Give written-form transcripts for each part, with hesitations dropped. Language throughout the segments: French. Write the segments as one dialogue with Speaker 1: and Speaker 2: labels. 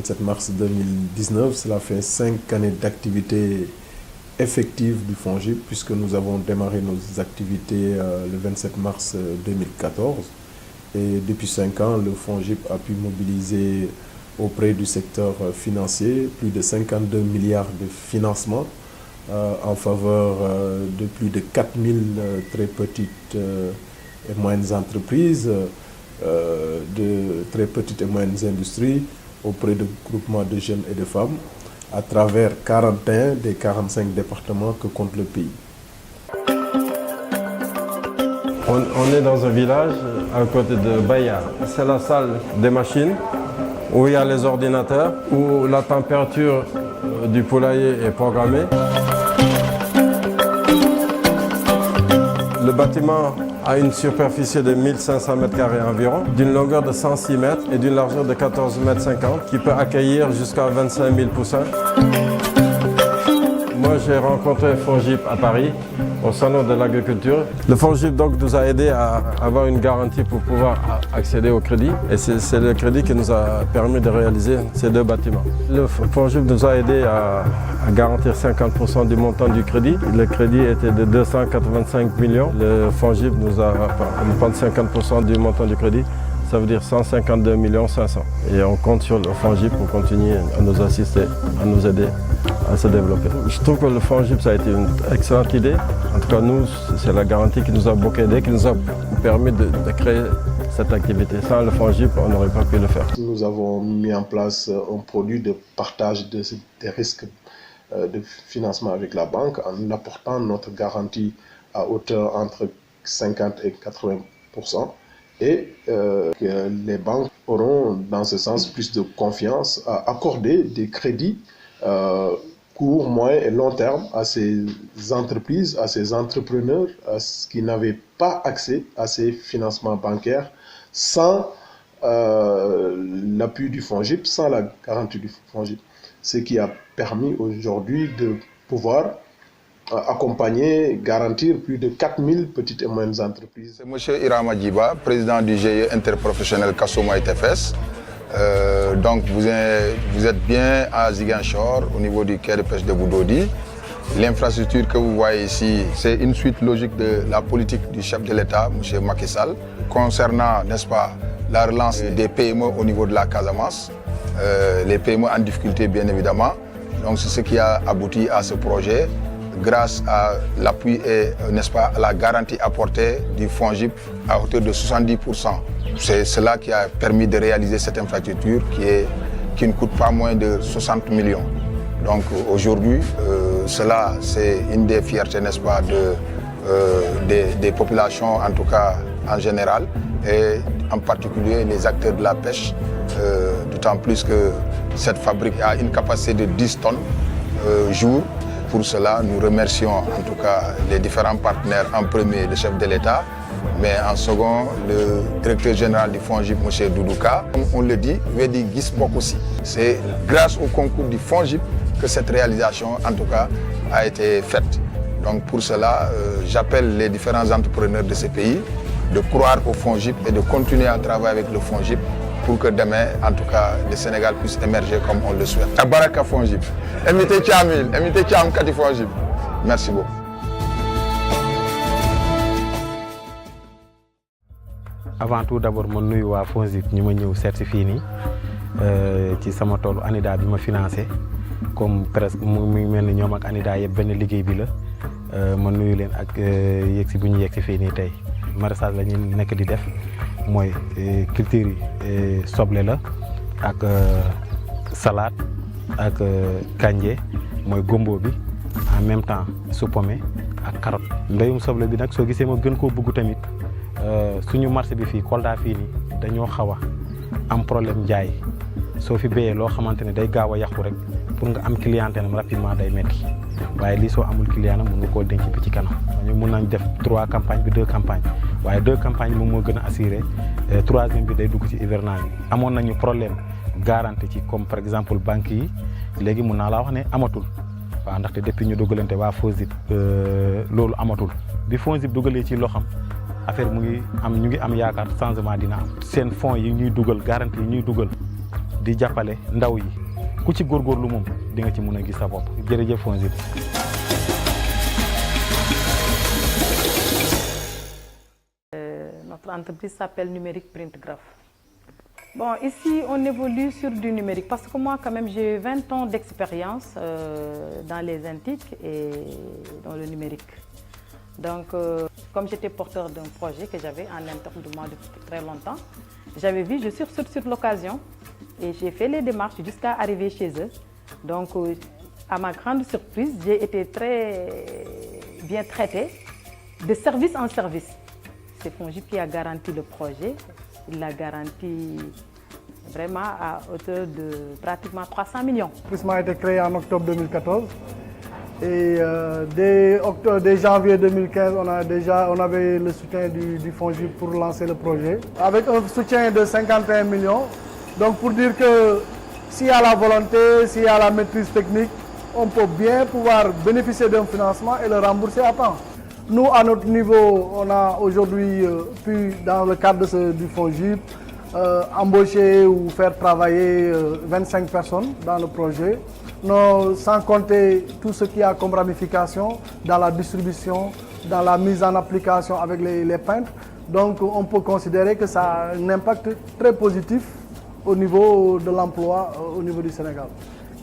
Speaker 1: 27 mars 2019. Cela fait 5 années d'activité effective du FONGIP, puisque nous avons démarré nos activités le 27 mars 2014. Et depuis 5 ans, le FONGIP a pu mobiliser auprès du secteur financier plus de 52 milliards de financements en faveur de plus de 4000 très petites et moyennes entreprises, de très petites et moyennes industries, auprès de groupements de jeunes et de femmes, à travers 41 des 45 départements que compte le pays.
Speaker 2: On est dans un village à côté de Bayard. C'est la salle des machines où il y a les ordinateurs, où la température du poulailler est programmée. Le bâtiment a une superficie de 1500 m² environ, d'une longueur de 106 mètres et d'une largeur de 14,50 m, qui peut accueillir jusqu'à 25 000 poussins. Moi, j'ai rencontré FONGIP à Paris, au Salon de l'Agriculture. Le FONGIP donc, nous a aidé à avoir une garantie pour pouvoir accéder au crédit. Et c'est le crédit qui nous a permis de réaliser ces 2 bâtiments. Le FONGIP nous a aidé à garantir 50% du montant du crédit. Le crédit était de 285 millions. Le FONGIP nous a prendre 50% du montant du crédit. Ça veut dire 152 millions 500. Et on compte sur le FONGIP pour continuer à nous assister, à nous aider à se développer. Je trouve que le FONGIP, ça a été une excellente idée. En tout cas, nous, c'est la garantie qui nous a beaucoup aidé, qui nous a permis de créer cette activité. Sans le FONGIP, on n'aurait pas pu le faire.
Speaker 1: Nous avons mis en place un produit de partage des risques de financement avec la banque en apportant notre garantie à hauteur entre 50 et 80%. Et que les banques auront dans ce sens plus de confiance à accorder des crédits court, moyen et long terme à ces entreprises, à ces entrepreneurs qui n'avaient pas accès à ces financements bancaires sans l'appui du FONGIP, sans la garantie du FONGIP. Ce qui a permis aujourd'hui de pouvoir accompagner, garantir plus de 4000 petites et moyennes entreprises.
Speaker 3: C'est M. Irama Djiba, président du GIE interprofessionnel Kassouma ITFS. Donc vous êtes bien à Ziguinchor, au niveau du quai de pêche de Boudodi. L'infrastructure que vous voyez ici, c'est une suite logique de la politique du chef de l'État, M. Macky Sall, concernant, n'est-ce pas, la relance des PME au niveau de la Casamance, les PME en difficulté bien évidemment. Donc c'est ce qui a abouti à ce projet, grâce à l'appui et, n'est-ce pas, à la garantie apportée du FONGIP à hauteur de 70%. C'est cela qui a permis de réaliser cette infrastructure qui ne coûte pas moins de 60 millions. Donc aujourd'hui, cela c'est une des fiertés, n'est-ce pas, des populations, en tout cas en général, et en particulier les acteurs de la pêche, d'autant plus que cette fabrique a une capacité de 10 tonnes jour. Pour cela, nous remercions en tout cas les différents partenaires, en premier le chef de l'État, mais en second le directeur général du FONGIP, M. Doudouka. Comme on le dit, Wedi Gisbok aussi. C'est grâce au concours du FONGIP que cette réalisation en tout cas a été faite. Donc pour cela, j'appelle les différents entrepreneurs de ce pays de croire au FONGIP et de continuer à travailler avec le FONGIP pour que demain, en tout cas, le Sénégal puisse émerger comme on le souhaite. Baraka FONGIP. Emité Tchamil, Emité Tcham Kati FONGIP. Merci beaucoup.
Speaker 4: Avant tout, d'abord, je suis à FONGIP, je suis certifié ci sama toolu ANIDA bi ma financé comme presque muy mel ni ñoom ak ANIDA yëpp benn liggéey bi la ma nuyu leen ak yegsi bu ñu yegsi fii nii tey maraîchage la ñu nekk di def mooy culture yi soble la ak salade ak kanje mooy gombo bi en même temps supame ak carotte. mbéyum soble bi nag soo gisee ma gën koo bëgg tamit suñu marché bi fii Kolda fii nii dañoo xaw a am problème njaay soo fi béyee loo xamante ne day gaaw a yàqu rek pour nga am clientèle rapidement day metti waaye lii soo amul client mën nga koo denc bi ci kanam. ñu mën nañ def 3 campagnes bi 2 campagnes waaye 2 campagnes moom moo gën a assuré 3e bi day dugg ci hivernage bi. amoon nañu problème garantie ci comme par exemple banque yi léegi mun naa laa wax ne amatul waaw ndaxte depuis ñu dugalante waa FONGIP loolu amatul bi FONGIP dugalee ci loo xam affaire mu ngi am ñu ngi am yaakaar changement dina am. seen fonds yi ñuy dugal garantie yi ñuy dugal di jàppale ndaw yi ku ci góorgóorlu moom di nga ci mën a gis sa bopp jërëjëf FONGIP.
Speaker 5: Notre entreprise s'appelle Numérique Print Graph. Bon, ici, on évolue sur du numérique parce que moi, quand même, j'ai 20 ans d'expérience dans les antiques et dans le numérique. Donc, comme j'étais porteur d'un projet que j'avais en interne de moi depuis très longtemps, j'avais vu, je sursaute sur l'occasion et j'ai fait les démarches jusqu'à arriver chez eux. Donc, à ma grande surprise, j'ai été très bien traitée de service en service. C'est FONGIP qui a garanti le projet. Il l'a garanti vraiment à hauteur de pratiquement 300 millions.
Speaker 6: Prisma a été créé en octobre 2014 et dès janvier 2015, on avait le soutien du FONGIP pour lancer le projet. Avec un soutien de 51 millions, donc pour dire que s'il y a la volonté, s'il y a la maîtrise technique, on peut bien pouvoir bénéficier d'un financement et le rembourser à temps. Nous, à notre niveau, on a aujourd'hui pu, dans le cadre du FONGIP, embaucher ou faire travailler 25 personnes dans le projet, sans compter tout ce qu'il y a comme ramification dans la distribution, dans la mise en application avec les peintres. Donc on peut considérer que ça a un impact très positif au niveau de l'emploi au niveau du Sénégal.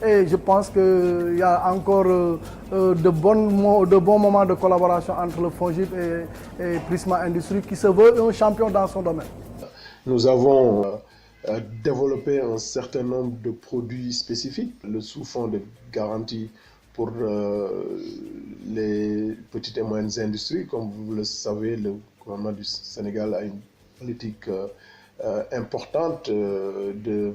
Speaker 6: Et je pense qu'il y a encore de bons moments de collaboration entre le FONGIP et Prisma Industrie qui se veut un champion dans son domaine.
Speaker 1: Nous avons développé un certain nombre de produits spécifiques, le sous-fonds de garantie pour les petites et moyennes industries. Comme vous le savez, le gouvernement du Sénégal a une politique importante de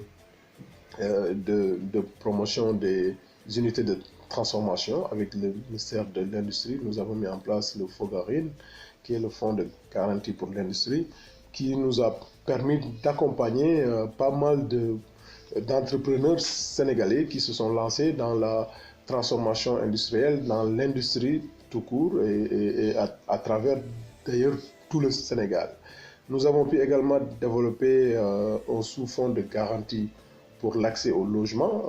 Speaker 1: promotion des unités de transformation. Avec le ministère de l'Industrie, nous avons mis en place le FOGARIN, qui est le fonds de garantie pour l'industrie, qui nous a permis d'accompagner pas mal d'entrepreneurs sénégalais qui se sont lancés dans la transformation industrielle, dans l'industrie tout court et à travers d'ailleurs tout le Sénégal. Nous avons pu également développer un sous-fonds de garantie pour l'accès au logement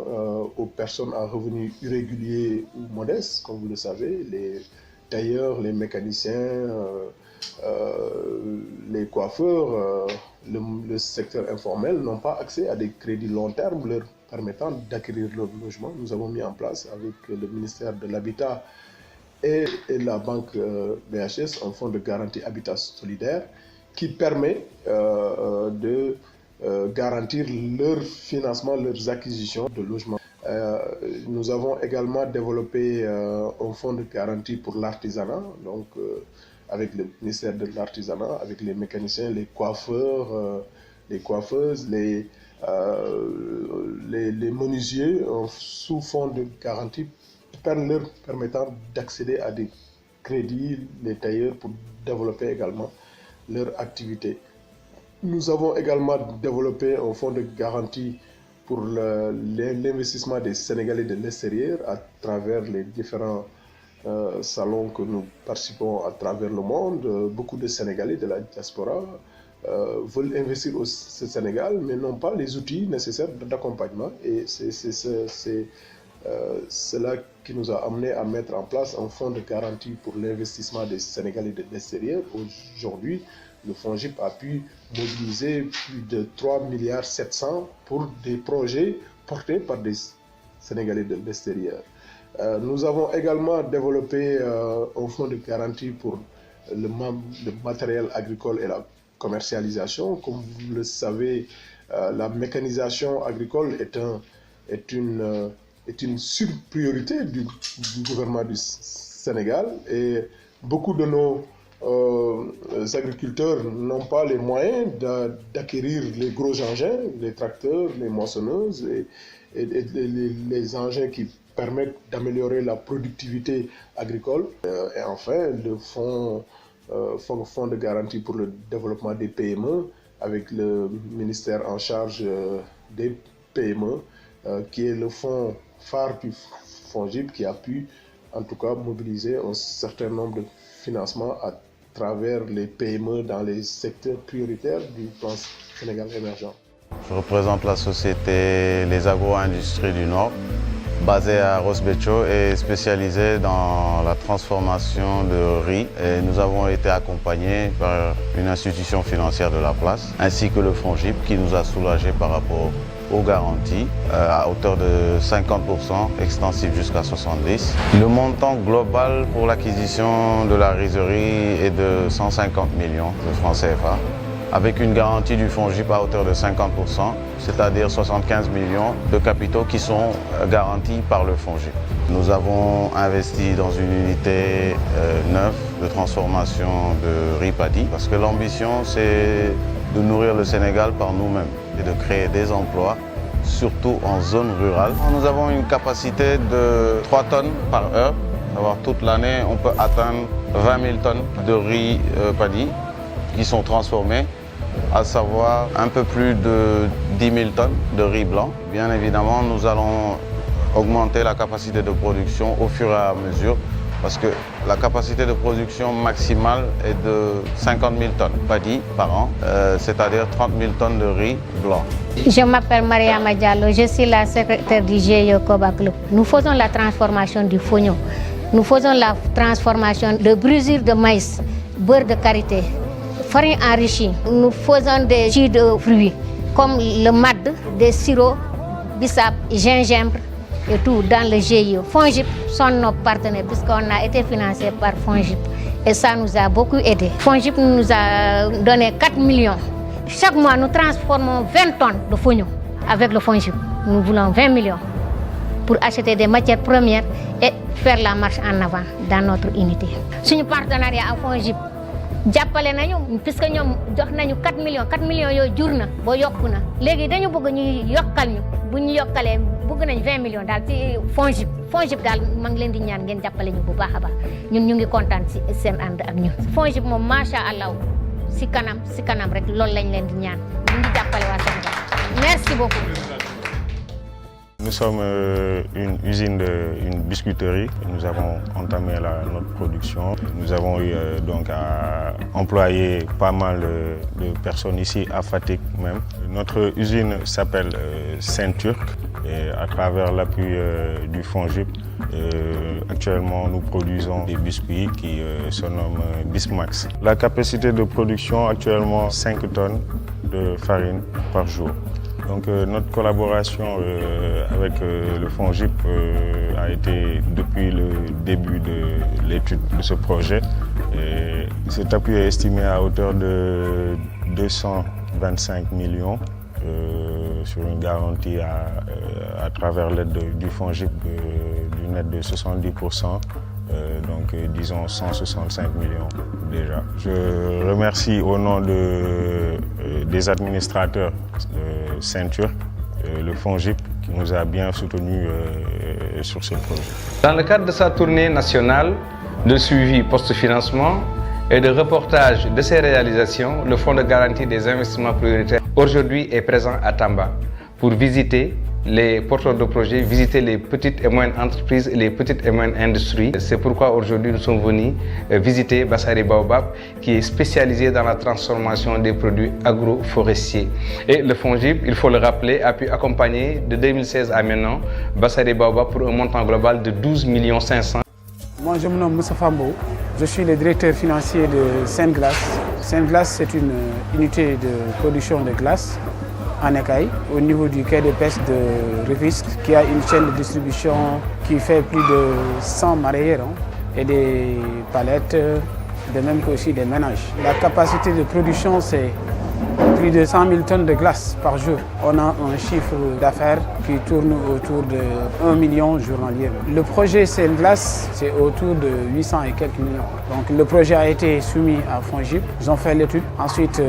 Speaker 1: aux personnes à revenus irréguliers ou modestes, comme vous le savez, les tailleurs, les mécaniciens, les coiffeurs, le secteur informel n'ont pas accès à des crédits long terme leur permettant d'acquérir leur logement. Nous avons mis en place avec le ministère de l'Habitat et la banque BHS un fonds de garantie habitat solidaire qui permet de garantir leur financement, leurs acquisitions de logements. Nous avons également développé un fonds de garantie pour l'artisanat, donc avec le ministère de l'artisanat, avec les mécaniciens, les coiffeurs, les coiffeuses, les menuisiers, un sous-fonds de garantie leur permettant d'accéder à des crédits, les tailleurs pour développer également leur activité. Nous avons également développé un fonds de garantie pour l'investissement des Sénégalais de l'extérieur à travers les différents salons que nous participons à travers le monde. Beaucoup de Sénégalais de la diaspora veulent investir au Sénégal, mais n'ont pas les outils nécessaires d'accompagnement. Et c'est cela qui nous a amené à mettre en place un fonds de garantie pour l'investissement des Sénégalais de l'extérieur. Aujourd'hui, le FONGIP a pu mobiliser plus de 3,7 milliards pour des projets portés par des Sénégalais de l'extérieur. Nous avons également développé un fonds de garantie pour le matériel agricole et la commercialisation. Comme vous le savez, la mécanisation agricole est une surpriorité du gouvernement du Sénégal et beaucoup de nos agriculteurs n'ont pas les moyens d'acquérir les gros engins, les tracteurs, les moissonneuses et les engins qui permettent d'améliorer la productivité agricole. Et enfin, le fonds de garantie pour le développement des PME avec le ministère en charge des PME, qui est le fonds phare du FONGIP qui a pu en tout cas mobiliser un certain nombre de financements à travers les PME dans les secteurs prioritaires du plan Sénégal émergent.
Speaker 7: Je représente la société Les Agro-Industries du Nord, basée à Rosbecho et spécialisée dans la transformation de riz. Et nous avons été accompagnés par une institution financière de la place, ainsi que le FONGIP qui nous a soulagés par rapport aux garanties à hauteur de 50%, extensif jusqu'à 70%. Le montant global pour l'acquisition de la rizerie est de 150 millions de francs CFA, avec une garantie du FONGIP à hauteur de 50%, c'est-à-dire 75 millions de capitaux qui sont garantis par le FONGIP. Nous avons investi dans une unité neuve de transformation de riz paddy, parce que l'ambition c'est de nourrir le Sénégal par nous-mêmes et de créer des emplois, surtout en zone rurale. Nous avons une capacité de 3 tonnes par heure. Toute l'année, on peut atteindre 20 000 tonnes de riz paddy qui sont transformés, à savoir un peu plus de 10 000 tonnes de riz blanc. Bien évidemment, nous allons augmenter la capacité de production au fur et à mesure, parce que la capacité de production maximale est de 50 000 tonnes paddy par an, c'est-à-dire 30 000 tonnes de riz blanc.
Speaker 8: Je m'appelle Mariama Diallo, je suis la secrétaire du GIE Koba Club. Nous faisons la transformation du fognon, nous faisons la transformation de brûlure de maïs, beurre de karité, farine enrichie. Nous faisons des jus de fruits comme le mad, des sirops, bissap, gingembre et tout dans le GIE. FONGIP sont nos partenaires puisqu'on a été financé par FONGIP et ça nous a beaucoup aidé. FONGIP nous a donné 4 millions. Chaque mois, nous transformons 20 tonnes de fognon avec le FONGIP. Nous voulons 20 millions pour acheter des matières premières et faire la marche en avant dans notre unité. Suñu partenariat ak FONGIP jàppale nañu puisque ñoom jox nañu 4 millions yooyu jur na ba yokku na léegi dañu bëgg ñu yokkal ñu bu ñu yokkalee bëgg nañ 20 millions daal ci FONGIP daal ma ngi leen di ñaan ngeen jàppale ñu bu baax a baax ñun ñu ngi kontaan ci seen ànd ak ñun. FONGIP moom macha allah si kanam rek loolu lañ leen di ñaan ñu ngi jàppale waa Sénégal merci beaucoup.
Speaker 9: Nous sommes une usine, une biscuiterie. Nous avons entamé notre production. Nous avons eu donc à employer pas mal de personnes ici à Fatick même. Notre usine s'appelle Saint-Turc et à travers l'appui du FONGIP, actuellement nous produisons des biscuits qui se nomment Bismax. La capacité de production actuellement 5 tonnes de farine par jour. Donc notre collaboration avec le FONGIP a été depuis le début de l'étude de ce projet. Et cet appui est estimé à hauteur de 225 millions sur une garantie à travers l'aide du FONGIP d'une aide de 70%. Donc disons 165 millions déjà. Je remercie au nom des administrateurs de Saint-Turc, le FONGIP qui nous a bien soutenus sur ce projet.
Speaker 10: Dans le cadre de sa tournée nationale de suivi post-financement et de reportage de ses réalisations, le Fonds de garantie des investissements prioritaires aujourd'hui est présent à Tamba pour visiter les porteurs de projets, visiter les petites et moyennes entreprises et les petites et moyennes industries. C'est pourquoi aujourd'hui nous sommes venus visiter Bassari Baobab qui est spécialisé dans la transformation des produits agroforestiers. Et le FONGIP, il faut le rappeler, a pu accompagner de 2016 à maintenant Bassari Baobab pour un montant global de 12 500 000.
Speaker 11: Moi je me nomme Moussa Fambo, je suis le directeur financier de Sainte-Glace. Sainte-Glace c'est une unité de production de glace en écaille au niveau du quai de pêche de Rufisque qui a une chaîne de distribution qui fait plus de 100 mareyeurs et des palettes, de même qu'aussi des ménages. La capacité de production c'est plus de 100 000 tonnes de glace par jour. On a un chiffre d'affaires qui tourne autour de 1 million journalier. Le projet Sainte-Glace, c'est autour de 800 et quelques millions. Donc le projet a été soumis à FONGIP, ils ont fait l'étude. Ensuite,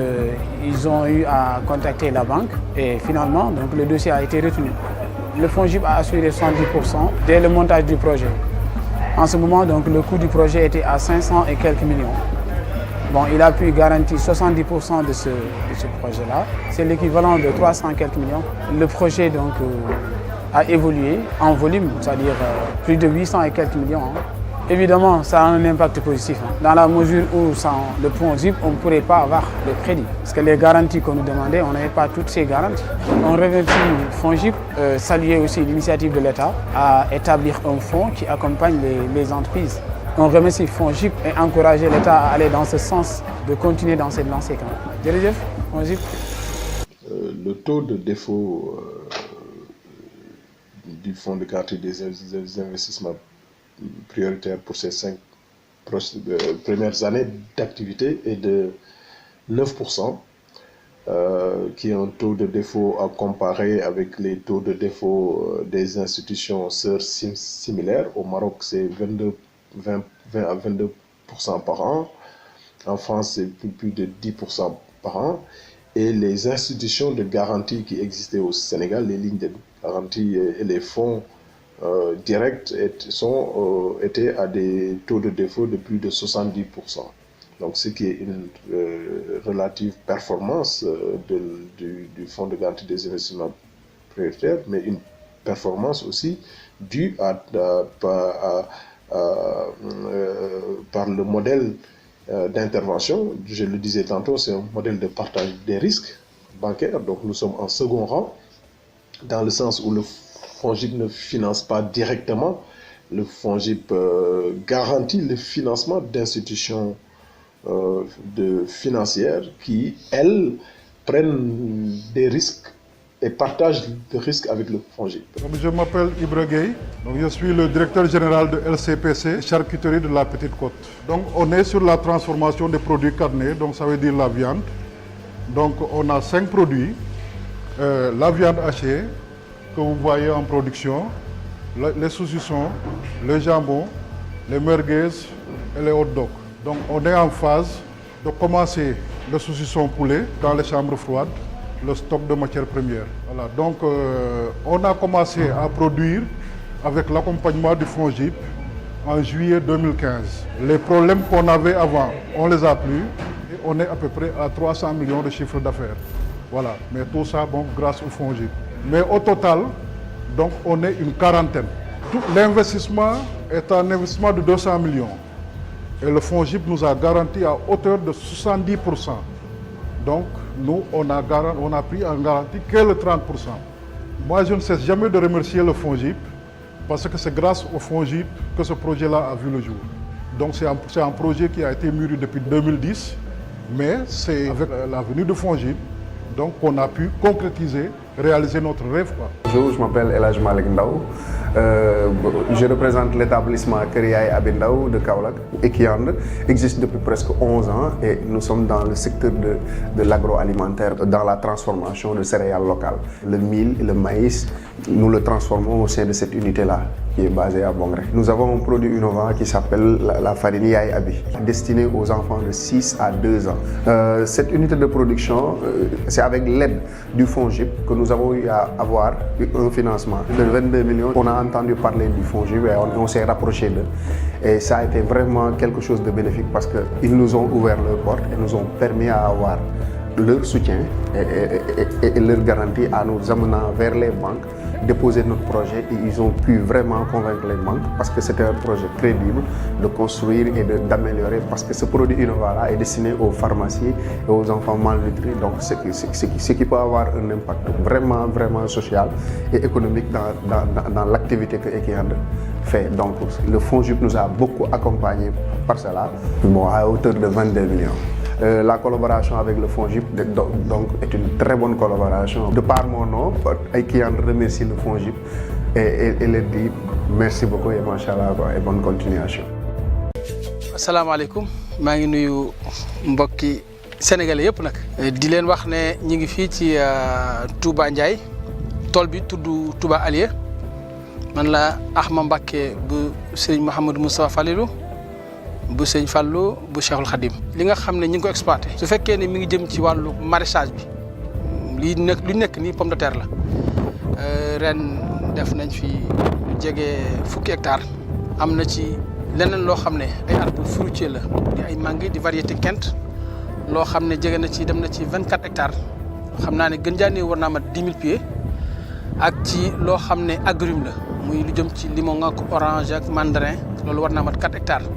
Speaker 11: ils ont eu à contacter la banque et finalement, donc, le dossier a été retenu. Le FONGIP a assuré 70% dès le montage du projet. En ce moment, donc, le coût du projet était à 500 et quelques millions. Bon, il a pu garantir 70% de ce projet-là. C'est l'équivalent de 300 et quelques millions. Le projet donc, a évolué en volume, c'est-à-dire plus de 800 et quelques millions. Évidemment, ça a un impact positif, dans la mesure où sans le FONGIP, on ne pourrait pas avoir de crédit. Parce que les garanties qu'on nous demandait, on n'avait pas toutes ces garanties. On remercie FONGIP, saluer aussi l'initiative de l'État à établir un fonds qui accompagne les entreprises. On remercie FONGIP et encourager l'État à aller dans ce sens, de continuer dans cette lancée. Jërëjëf, FONGIP.
Speaker 1: Le taux de défaut du fonds de garantie des investissements prioritaires pour ces 5 premières années d'activité est de 9%, qui est un taux de défaut à comparer avec les taux de défaut des institutions sœurs similaires. Au Maroc, c'est 20 à 22% par an. En France, c'est plus de 10% par an. Et les institutions de garantie qui existaient au Sénégal, les lignes de garantie et les fonds directs étaient à des taux de défaut de plus de 70%. Donc, ce qui est une relative performance du fonds de garantie des investissements prioritaires, mais une performance aussi due par le modèle d'intervention. Je le disais tantôt, c'est un modèle de partage des risques bancaires. Donc nous sommes en second rang, dans le sens où le FONGIP ne finance pas directement. Le FONGIP garantit le financement d'institutions financières qui, elles, prennent des risques et partagent le risque avec le FONGIP.
Speaker 12: Je m'appelle Ibra Gueye, donc je suis le directeur général de LCPC, charcuterie de la Petite Côte. Donc on est sur la transformation des produits carnés, donc ça veut dire la viande. Donc on a 5 produits. La viande hachée que vous voyez en production, les saucissons, le jambon, les merguez et les hot dogs. Donc on est en phase de commencer le saucisson poulet dans les chambres froides, le stock de matières premières. Voilà. Donc on a commencé à produire avec l'accompagnement du FONGIP en juillet 2015. Les problèmes qu'on avait avant, on les a plus et on est à peu près à 300 millions de chiffre d'affaires. Voilà, mais tout ça bon, grâce au FONGIP. Mais au total, donc on est une quarantaine. L'investissement est un investissement de 200 millions. Et le FONGIP nous a garanti à hauteur de 70%. Donc, nous, on a pris en garantie que le 30%. Moi, je ne cesse jamais de remercier le FONGIP parce que c'est grâce au FONGIP que ce projet-là a vu le jour. Donc, c'est un projet qui a été mûri depuis 2010, mais c'est avec la venue du FONGIP donc, qu'on a pu concrétiser, réaliser notre rêve.
Speaker 13: Bonjour, je m'appelle El Hadj Malick Ndao. Je représente l'établissement Kër Yaye Abi Ndao de Kaolack. Equiand existe depuis presque 11 ans et nous sommes dans le secteur de l'agroalimentaire, dans la transformation de céréales locales. Le mil et le maïs, nous le transformons au sein de cette unité-là, qui est basée à Bongré. Nous avons un produit innovant qui s'appelle la farine Yaye Abi, destinée aux enfants de 6 à 2 ans. Cette unité de production, c'est avec l'aide du FONGIP que nous avons eu à avoir un financement de 22 millions. On a entendu parler du FONGIP et on s'est rapproché d'eux. Et ça a été vraiment quelque chose de bénéfique parce qu'ils nous ont ouvert leurs portes et nous ont permis à avoir leur soutien et leur garantie en nous amenant vers les banques, déposer notre projet et ils ont pu vraiment convaincre les banques parce que c'était un projet crédible de construire et d'améliorer parce que ce produit innovant-là est destiné aux pharmacies et aux enfants malnutris. Donc ce qui peut avoir un impact vraiment, vraiment social et économique dans l'activité que Equiand fait. Donc le FONGIP nous a beaucoup accompagnés par cela, à hauteur de 22 millions. La collaboration avec le FONGIP donc, est une très bonne collaboration. De par mon nom, Equiand remercie le FONGIP et leur dit merci beaucoup et machallah et bonne continuation.
Speaker 11: asalaamaaleykum maa ngi nuyu mbokki sénégalais yëpp nag di leen wax ne ñi ngi fii ci Touba Ndiaye tool bi tudd Touba Alieu man la Ahma Mbacké bu Serigne Mouhamadou Moustapha Falilou bu Sëñ Fallou bu Cheikhul Khadim li nga xam ne ñi ngi ko exploité su fekkee ne mi ngi jëm ci wàllu maraîchage bi li nekk nii pomme de terre la ren def nañ fi jege fukki hectares am na ci leneen loo xam ne ay arbre fruitier la di ay mangue di variété Kent loo xam ne jege na ci dem na ci 24 hectares xam naa ne gën jaanee war naa mat 10 000 pieds ak ci loo xam ne agrume la muy lu jëm ci limon ak orange ak mandarin loolu war naa mat 4 hectares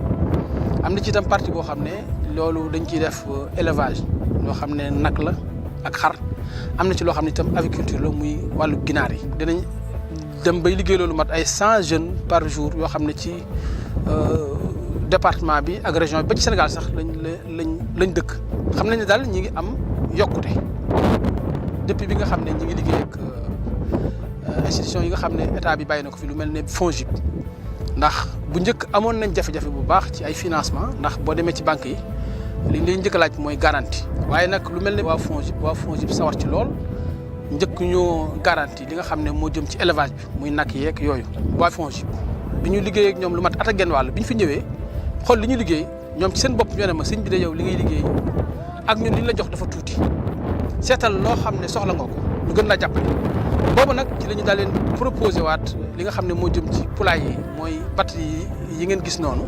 Speaker 11: am na ci itam partie boo xam ne loolu dañ ciy def élevage loo xam ne nag la ak xar am na ci loo xam ne itam aviculture la muy wàllu ginaar yi dinañ dem bay liggéey loolu mat ay 100 jeunes par jour yoo xam ne ci département bi ak région bi ba ci Sénégal sax lañ dëkk xam nañ ne daal ñi ngi am yokkute depuis bi nga xam ne ñi ngi liggéey ak institution yi nga xam ne état bi bàyyi na ko fi lu mel ne FONGIP ndax bu njëkk amoon nañ jafe-jafe bu baax ci ay financement ndax boo demee ci banque yi li ñu njëkk a laaj mooy garantie waaye nag lu mel ne waa FONGIP sawar ci lool njëkk ñoo garantie li nga xam ne moo jëm ci élevage bi muy nag yeeg yooyu. waa FONGIP bi ñu liggéey ak ñoom lu mat at ak genn wàll bi ñu fi ñëwee xool li ñu liggéey ñoom ci seen bopp ñoo ne ma sëñ bi de yow li ngay liggéey ak ñun li ñu la jox dafa tuuti seetal loo xam ne soxla nga ko ñu gën laa jàppale. boobu nag ci la ñu daal leen proposé waat li nga xam ne moo jëm ci poulailler yi mooy batterie yi ngeen gis noonu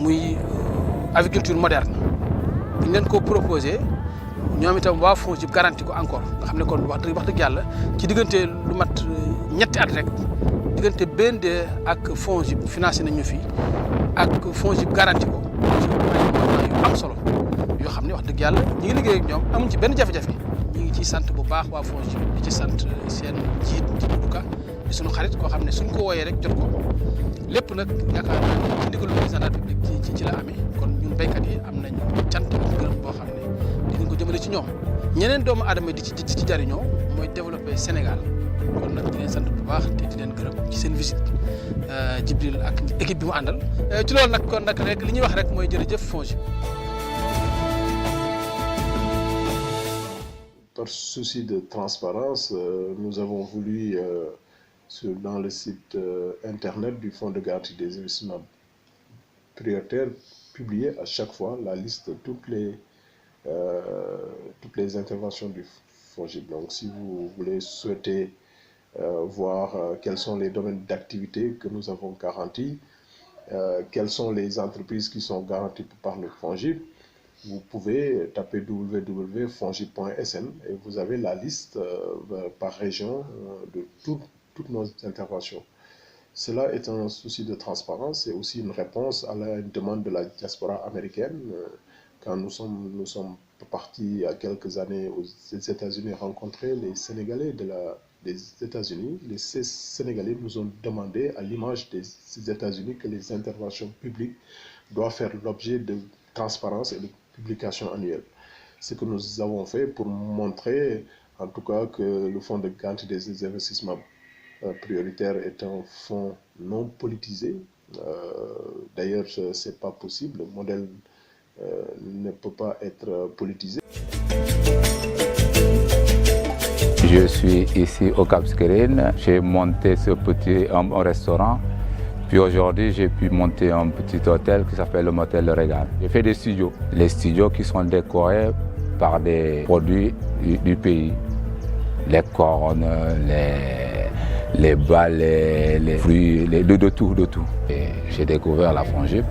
Speaker 11: muy agriculture moderne bi ñu leen ko proposé ñoom itam waa FONGIP garanti ko encore nga xam ne kon wax dëgg yàlla ci diggante lu mat ñetti at rek diggante BND ak FONGIP financé nañ ñu fi ak FONGIP garanti ko yu am solo yoo xam ne wax dëgg yàlla ñi ngi liggéey ak ñoom amuñ ci benn jafe-jafe. ñu ngi ciy sant bu baax waa FONGIP di ci sant seen njiit Doudou Ka di suñu xarit koo xam ne suñ ko wooyee rek jot ko lépp nag yaakaar naa ne ci ndigalu président de la République ci la amee kon ñun béykat yi am nañ cant ak gërëm boo xam ne dinañ ko jëmale ci ñoom ñeneen doomu aadama di ci jariñoo mooy développer Sénégal kon nag di leen sant bu baax te di leen gërëm ci seen visite Djibril ak équipe bi mu àndal ci loolu nag kon nag rek li ñuy wax rek mooy jërëjëf FONGIP.
Speaker 1: Par souci de transparence, nous avons voulu, dans le site internet du Fonds de garantie des investissements prioritaires, publier à chaque fois la liste de toutes les interventions du FONGIP. Donc, si vous souhaitez voir quels sont les domaines d'activité que nous avons garantis, quelles sont les entreprises qui sont garanties par le FONGIP, vous pouvez taper www.fongip.sn et vous avez la liste par région de toutes nos interventions. Cela est un souci de transparence et aussi une réponse à la demande de la diaspora américaine. Quand nous sommes partis il y a quelques années aux États-Unis rencontrer les Sénégalais des États-Unis, les Sénégalais nous ont demandé, à l'image des États-Unis, que les interventions publiques doivent faire l'objet de transparence et de publication annuelle. Ce que nous avons fait pour montrer, en tout cas, que le Fonds de garantie des investissements prioritaires est un fonds non politisé. D'ailleurs, ce n'est pas possible. Le modèle ne peut pas être politisé.
Speaker 14: Je suis ici au Cap Skirring. J'ai monté ce petit restaurant. Puis aujourd'hui, j'ai pu monter un petit hôtel qui s'appelle le Motel Le Régal. J'ai fait des studios. Les studios qui sont décorés par des produits du pays. Les cornes, les balais, les fruits, de tout. Et j'ai découvert la FONGIP.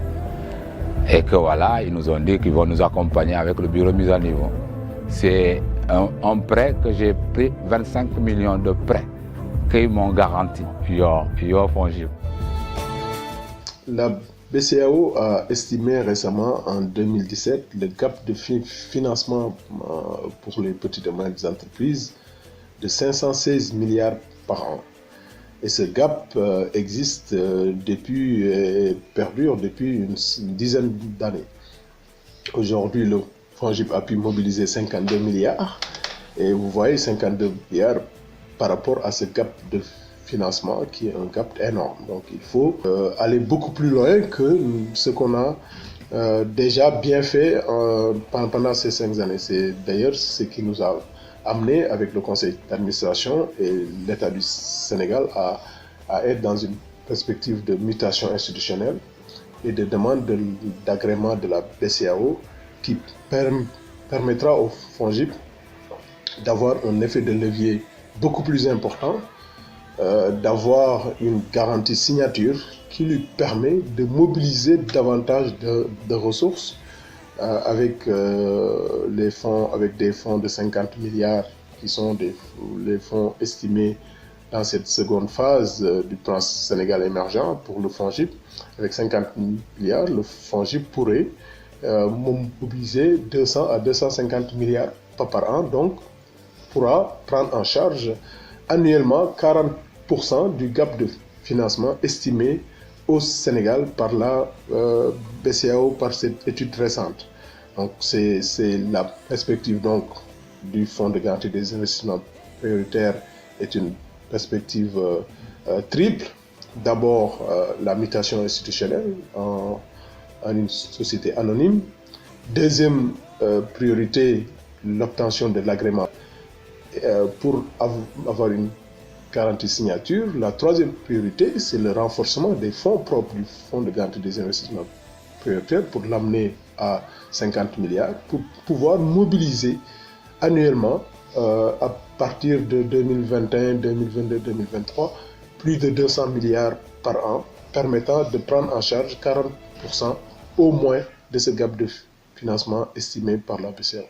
Speaker 14: Et que voilà, ils nous ont dit qu'ils vont nous accompagner avec le bureau de mise à niveau. C'est un prêt que j'ai pris, 25 millions de prêts qu'ils m'ont garanti. Yo FONGIP.
Speaker 1: La BCEAO a estimé récemment, en 2017, le gap de financement pour les petites et moyennes entreprises de 516 milliards par an. Et ce gap existe perdure depuis une dizaine d'années. Aujourd'hui, le FONGIP a pu mobiliser 52 milliards. Et vous voyez 52 milliards par rapport à ce gap de financement qui est un gap énorme. Donc il faut aller beaucoup plus loin que ce qu'on a déjà bien fait pendant ces 5 années. C'est d'ailleurs ce qui nous a amené avec le conseil d'administration et l'État du Sénégal à être dans une perspective de mutation institutionnelle et de demande d'agrément de la BCEAO qui permettra au FONGIP d'avoir un effet de levier beaucoup plus important, d'avoir une garantie signature qui lui permet de mobiliser davantage de ressources avec des fonds de 50 milliards qui sont les fonds estimés dans cette seconde phase du plan Sénégal émergent pour le FONGIP, avec 50 milliards, le FONGIP pourrait mobiliser 200 à 250 milliards par an, donc pourra prendre en charge annuellement 40% du gap de financement estimé au Sénégal par la BCEAO, par cette étude récente. Donc c'est la perspective donc, du Fonds de garantie des investissements prioritaires est une perspective triple. D'abord la mutation institutionnelle en une société anonyme. Deuxième priorité, l'obtention de l'agrément pour avoir une garantie signature. La troisième priorité, c'est le renforcement des fonds propres du Fonds de garantie des investissements prioritaires pour l'amener à 50 milliards, pour pouvoir mobiliser annuellement à partir de 2021, 2022, 2023, plus de 200 milliards par an, permettant de prendre en charge 40% au moins de ce gap de financement estimé par la BCEAO.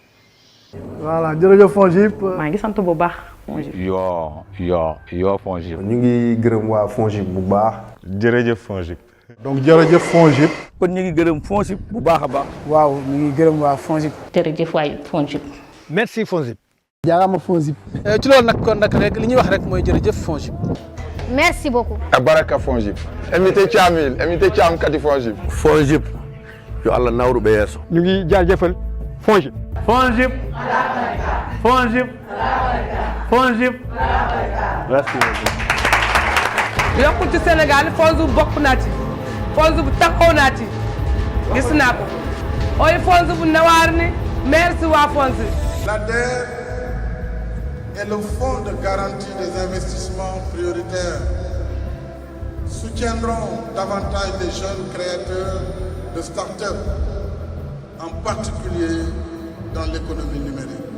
Speaker 6: Voilà, jërëjëf FONGIP.
Speaker 5: maa ngi sant bu baax FONGIP.
Speaker 14: yoo FONGIP.
Speaker 13: ñu ngi gërëm waa FONGIP bu baax.
Speaker 9: jërëjëf FONGIP.
Speaker 12: donc jërëjëf FONGIP.
Speaker 15: kon ñu ngi gërëm FONGIP bu baax a baax.
Speaker 11: waaw ñu ngi gërëm waa FONGIP.
Speaker 8: jërëjëf waay FONGIP.
Speaker 15: merci FONGIP.
Speaker 11: jaaraama FONGIP.
Speaker 15: ci loolu nag kon nag rek li ñuy wax rek mooy jërëjëf FONGIP.
Speaker 8: Merci beaucoup.
Speaker 3: Baraka FONGIP. Emité Thiamil, Emité Thiam Kati FONGIP.
Speaker 15: FONGIP. yo Allah nawru ɓe yeeso. ñu ngi jaajëfal FONGIP. FONGIP. FONGIP. FONGIP.
Speaker 13: merci beaucoup.
Speaker 16: yokkul ci Sénégal FONGIP bokk naa ci. FONGIP taxaw naa ci. gis naa ko. ooy FONGIP nawaar ni merci waa FONGIP.
Speaker 17: L'ADER et le Fonds de garantie des investissements prioritaires soutiendront davantage les jeunes créateurs de start-up, en particulier dans l'économie numérique.